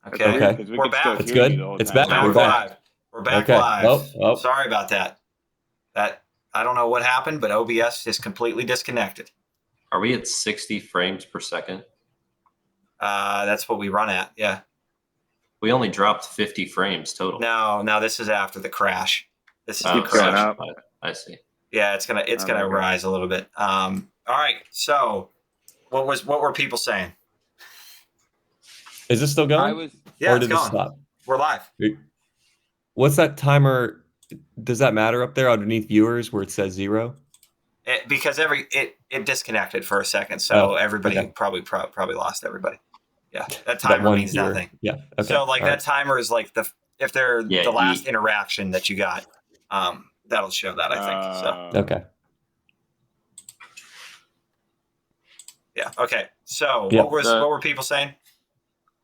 Okay. Because we We're could still back. It's hear you good. the whole It's time. back. We're We're back back. live. We're back Okay. live. Oh. Sorry about that. I don't know what happened, but OBS is completely disconnected. Are we at 60 frames per second? That's what we run at. Yeah. We only dropped 50 frames total. No, this is after the crash. This is the Keeps going crash. up. I see. Yeah, it's gonna rise a little bit. All right. So, what were people saying? Is this still going? Yeah, Or it's did this going. stop? We're live. What's that timer? Does that matter up there underneath viewers where it says 0? Because it disconnected for a second, so everybody okay. probably lost everybody. Yeah, that timer means viewer. nothing. Yeah. Okay. So like All that right. timer is like if they're the last interaction that you got, that'll show that, I think. So Okay. yeah. Okay. So Yeah. what were people saying?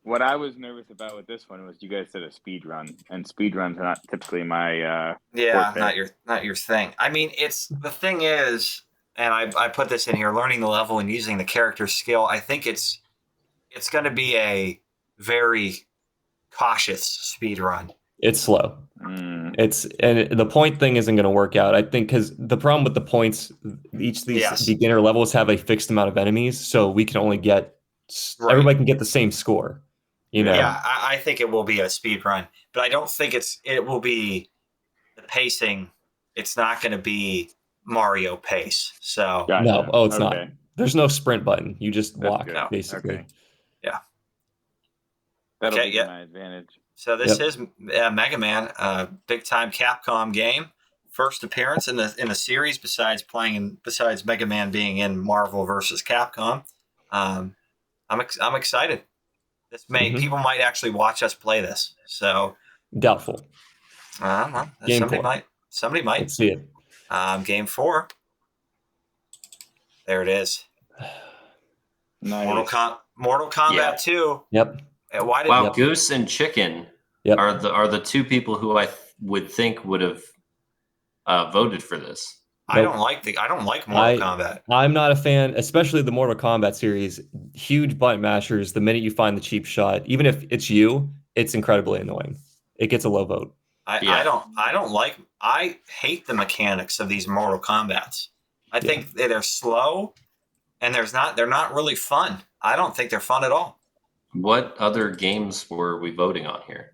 What I was nervous about with this one was you guys said a speed run, and speed runs are not typically my forte. not your thing. I mean, the thing is, and I put this in here, learning the level and using the character skill. I think it's going to be a very cautious speed run. It's slow. And the point thing isn't going to work out. I think because the problem with the points, each of these beginner levels have a fixed amount of enemies, so we can only get everybody can get the same score. You know? Yeah, I think it will be a speed run, but I don't think it will be the pacing. It's not going to be Mario pace. So Gotcha. No, it's not. There's no sprint button. You just walk basically. Okay. Yeah. That'll be my advantage. So this is Mega Man, big time Capcom game. First appearance in the series besides Mega Man being in Marvel versus Capcom. I'm excited. People might actually watch us play this. So doubtful. Somebody might. Let's see it. Game 4. There it is. Nice. Mortal Kombat 2. Yep. Goose and Chicken are the two people who I would think would have voted for this. I don't like Mortal Kombat. I'm not a fan, especially the Mortal Kombat series. Huge button mashers. The minute you find the cheap shot, even if it's you, it's incredibly annoying. It gets a low vote. I hate the mechanics of these Mortal Kombats. I think they're slow and they're not really fun. I don't think they're fun at all. What other games were we voting on here?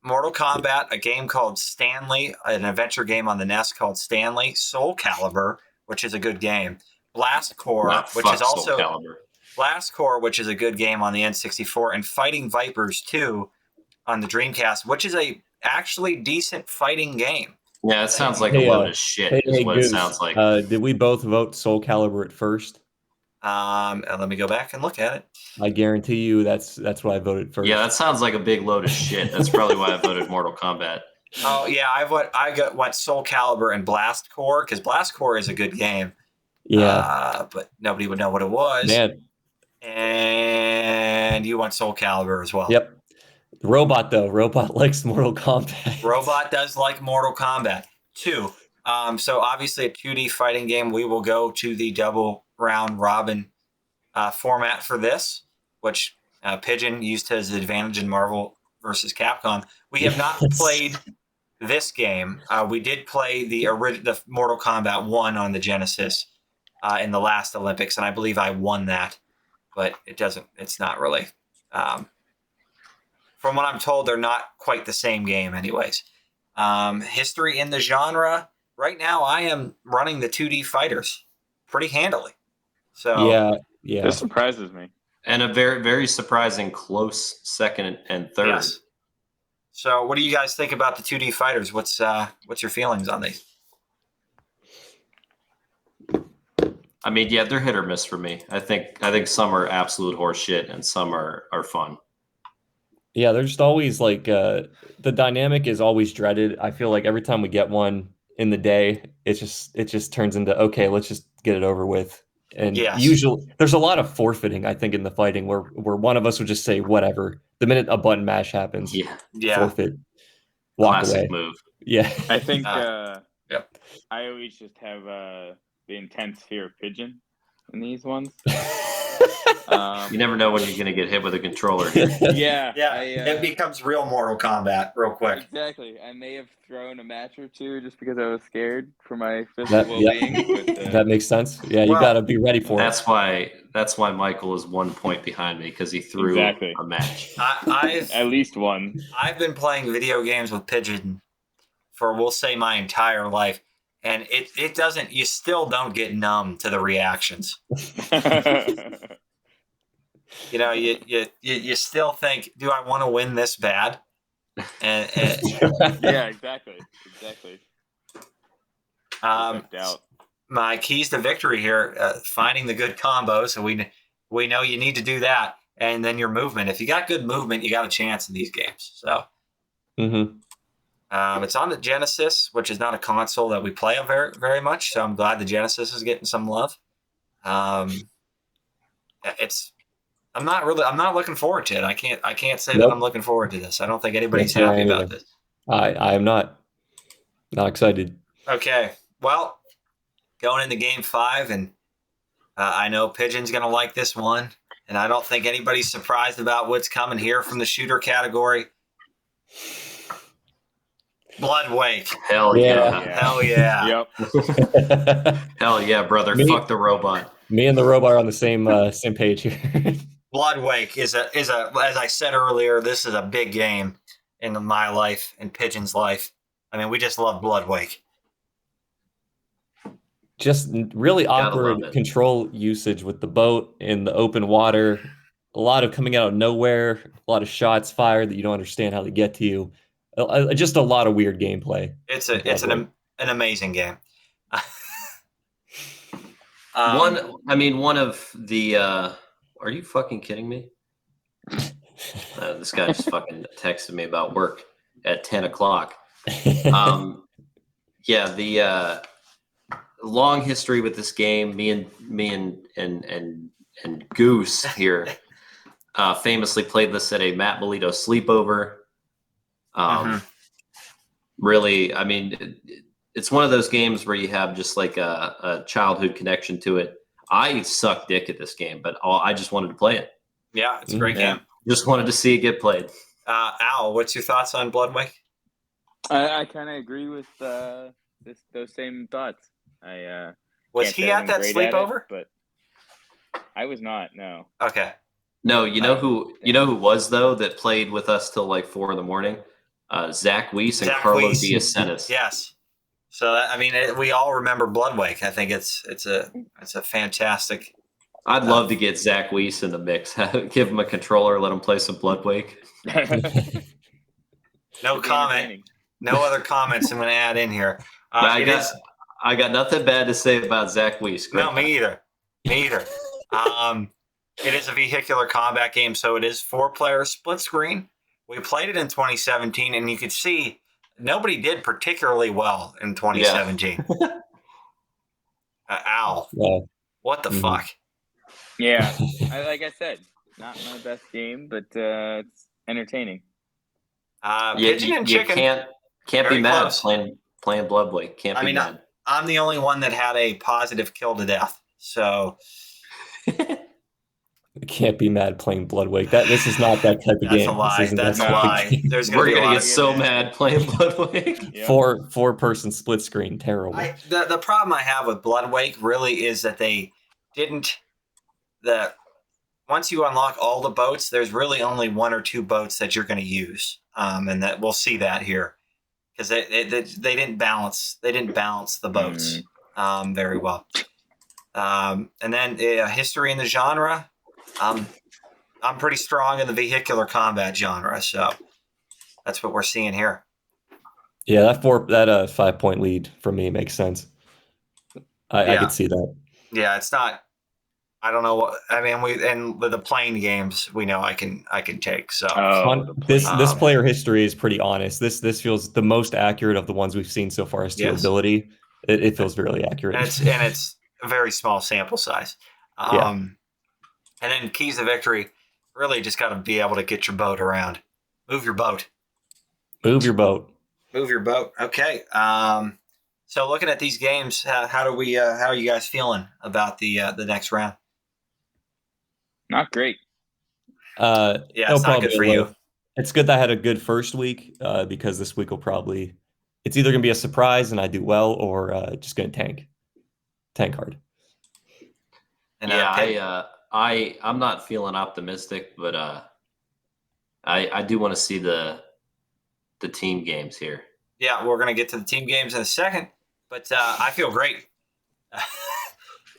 Mortal Kombat, a game called Stanley, an adventure game on the NES called Stanley, Soul Calibur, which is a good game, Blast Corps, which is a good game on the N64, and Fighting Vipers 2 on the Dreamcast, which is a actually decent fighting game. Yeah, it sounds like a load of shit. Is what it sounds like. Did we both vote Soul Calibur at first? Let me go back and look at it. I guarantee you that's what I voted first. Yeah, that sounds like a big load of shit. That's probably why I voted Mortal Kombat. Oh yeah, I went Soul Calibur and Blast Corps because Blast Corps is a good game. Yeah, but nobody would know what it was. Man. And you went Soul Calibur as well. Yep. Robot likes Mortal Kombat. Robot does like Mortal Kombat 2. So obviously a 2D fighting game. We will go to the double round robin format for this, which Pigeon used to his advantage in Marvel versus Capcom. We have not played this game. We did play the Mortal Kombat 1 on the Genesis in the last Olympics, and I believe I won that. But it's not really. From what I'm told, they're not quite the same game anyways. History in the genre. Right now, I am running the 2D fighters pretty handily. So yeah. This surprises me. And a very, very surprising close second and third. Yes. So what do you guys think about the 2D fighters? What's your feelings on these? I mean, yeah, they're hit or miss for me. I think some are absolute horse shit and some are fun. Yeah, they're just always like the dynamic is always dreaded. I feel like every time we get one in the day, it just turns into okay, let's just get it over with. And usually there's a lot of forfeiting, I think, in the fighting where one of us would just say whatever. The minute a button mash happens, forfeit, walk Classic away. Move. Yeah. I think I always just have the intense fear of Pigeon in these ones. You never know when you're going to get hit with a controller. Yeah. It becomes real Mortal Kombat real quick. Exactly. I may have thrown a match or two just because I was scared for my physical well-being. But, that makes sense. Yeah, you got to be ready for it. That's why Michael is 1 point behind me, because he threw a match. I've at least one. I've been playing video games with Pigeon for, we'll say, my entire life. And it doesn't, you still don't get numb to the reactions. You know, you still think, do I want to win this bad? And yeah, exactly. My keys to victory here, finding the good combos. So we know you need to do that. And then your movement. If you got good movement, you got a chance in these games. So it's on the Genesis, which is not a console that we play very, very much. So I'm glad the Genesis is getting some love. I'm not looking forward to it. I can't say that I'm looking forward to this. I don't think anybody's happy about this. I am not excited. Okay. Well, going into game 5, and I know Pigeon's going to like this one, and I don't think anybody's surprised about what's coming here from the shooter category. Blood Wake. Hell yeah. Hell yeah. Yep. Hell yeah, brother. Fuck the robot. Me and the robot are on the same page here. Blood Wake is a as I said earlier, this is a big game in my life and Pigeon's life. I mean, we just love Blood Wake. Just really awkward control usage with the boat in the open water. A lot of coming out of nowhere. A lot of shots fired that you don't understand how they get to you. Just a lot of weird gameplay. It's an amazing game. One of the. Are you fucking kidding me? This guy just fucking texted me about work at 10 o'clock. Yeah, the long history with this game. Me and Goose here famously played this at a Matt Melito sleepover. Really, I mean, it's one of those games where you have just like a childhood connection to it. I suck dick at this game, but I just wanted to play it. Yeah, it's a great game. Just wanted to see it get played. Al, what's your thoughts on Blood Wake? I kind of agree with those same thoughts. Was he at that sleepover? But I was not. No. Okay. No, you know who was though that played with us till like 4 a.m. Zach Weiss and Carlo Diacenis. Yes. So we all remember Blood Wake. I think it's a fantastic. I'd love to get Zach Weiss in the mix. Give him a controller, let him play some Blood Wake. No comment. No other comments I'm going to add in here. I got nothing bad to say about Zach Weiss. Great. No, me either. It is a vehicular combat game, so it is 4-player split screen. We played it in 2017, and you could see nobody did particularly well in 2017. Yeah. Al, what the fuck? Yeah, like I said, not my best game, but it's entertaining. Pigeon and Chicken can't be mad playing Blood Wake. Can't be mad. I'm the only one that had a positive kill to death, so. You can't be mad playing Blood Wake. This is not that type of game. That's a lie. That's a lie. We're gonna get so mad playing Blood Wake. Yeah. Four-person split screen, terrible. The problem I have with Blood Wake really is that they didn't. Once you unlock all the boats, there's really only 1 or 2 boats that you're going to use, and that we'll see that here because they didn't balance. They didn't balance the boats very well. And then history in the genre. I'm pretty strong in the vehicular combat genre, so that's what we're seeing here. Yeah, that 5-point lead for me makes sense. I could see that. Yeah, it's not. I don't know what I mean. The plane games we know I can take. So this player history is pretty honest. This feels the most accurate of the ones we've seen so far as to ability. It feels really accurate, and it's a very small sample size. And then keys to victory, really just got to be able to get your boat around. Move your boat. Okay. So looking at these games, how are you guys feeling about the next round? Not great. It's not good for you. It's good that I had a good first week because this week will probably, it's either going to be a surprise and I do well, or just going to tank hard. And I'm not feeling optimistic, but I do want to see the team games here. Yeah, we're going to get to the team games in a second, but I feel great.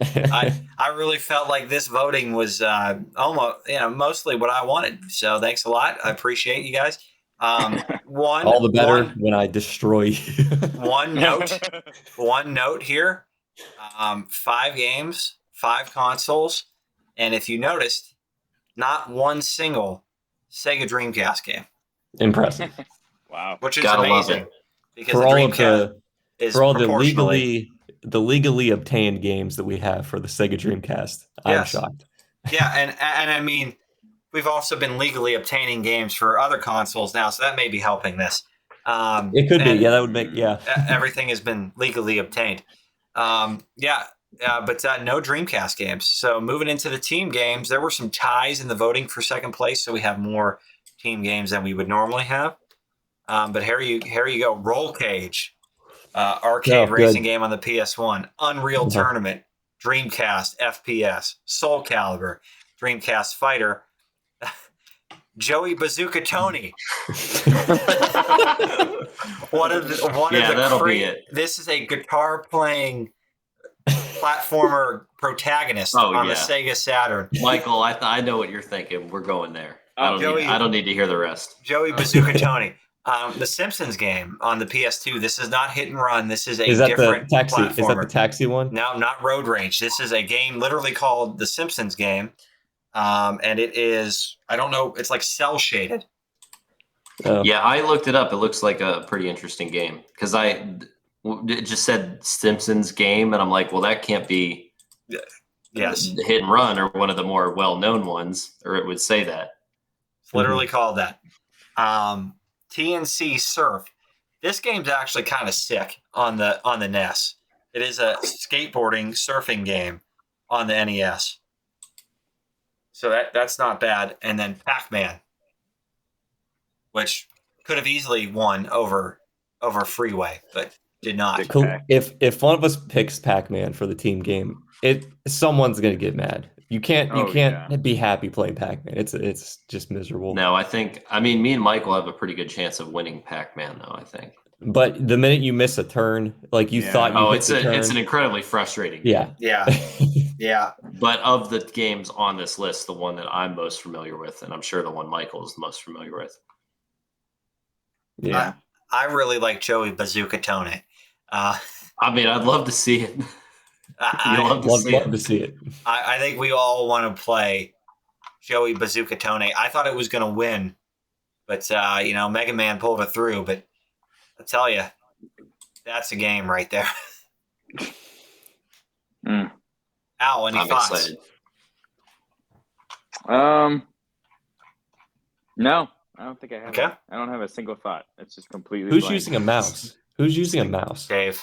I really felt like this voting was almost, mostly what I wanted. So thanks a lot. I appreciate you guys. All the better when I destroy you. One note here. 5 games, 5 consoles, and if you noticed, not one single Sega Dreamcast game. Impressive. Wow. Which is amazing. Because for the all Dreamcast is for all the legally obtained games that we have for the Sega Dreamcast, I'm shocked. Yeah, and I mean, we've also been legally obtaining games for other consoles now, so that may be helping this. It could be. Yeah, that would make, everything has been legally obtained. But no Dreamcast games. So moving into the team games, there were some ties in the voting for second place, so we have more team games than we would normally have. But here you go. Roll Cage, arcade racing game on the PS1. Unreal Tournament, Dreamcast FPS. Soul Calibur, Dreamcast Fighter. Joey Bazooka Tony. This is a guitar playing platformer protagonist on the Sega Saturn. Michael, I know what you're thinking. We're going there. I don't need to hear the rest. Joey Bazooka Tony. The Simpsons game on the PS2. This is not hit and run. This is different platformer. Is that the taxi one? No, not Road Rage. This is a game literally called the Simpsons Game. And it is, I don't know, it's like cell shaded. Yeah, I looked it up. It looks like a pretty interesting game because it just said Simpsons Game, and I'm like, well, that can't be hit and run or one of the more well-known ones, or it would say that. It's literally called that. TNC Surf. This game's actually kind of sick on the NES. It is a skateboarding surfing game on the NES. So that's not bad. And then Pac-Man, which could have easily won over Freeway, but did not. Cool. If one of us picks Pac-Man for the team game, someone's gonna get mad. You can't be happy playing Pac-Man. It's just miserable. No, me and Michael have a pretty good chance of winning Pac-Man, though, I think. But the minute you miss a turn, like you thought you hit the turn, it's an incredibly frustrating game. Yeah. But of the games on this list, the one that I'm most familiar with, and I'm sure the one Michael is the most familiar with. Yeah. I really like Joey Bazooka Tony. I'd love to see it. Love to see it. I think we all want to play Joey Bazooka Tony. I thought it was going to win, but Mega Man pulled it through. But I tell you, that's a game right there. Al, any thoughts? Excited. No, I don't think I have. Okay. I don't have a single thought. It's just completely. Who's blank. using a mouse? Who's using a mouse? Dave.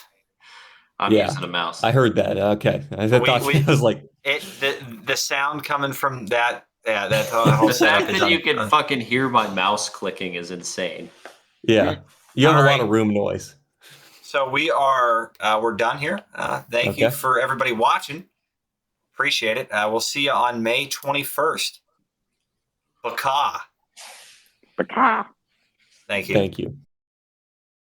I'm using a mouse. I heard that. Okay. I was like, the sound coming from that. Yeah, that whole the fact that you can fucking hear my mouse clicking is insane. Yeah, you have a lot of room noise. So we're done here. Thank you for everybody watching. Appreciate it. We'll see you on May 21st. Baka. Baka. Thank you. Thank you.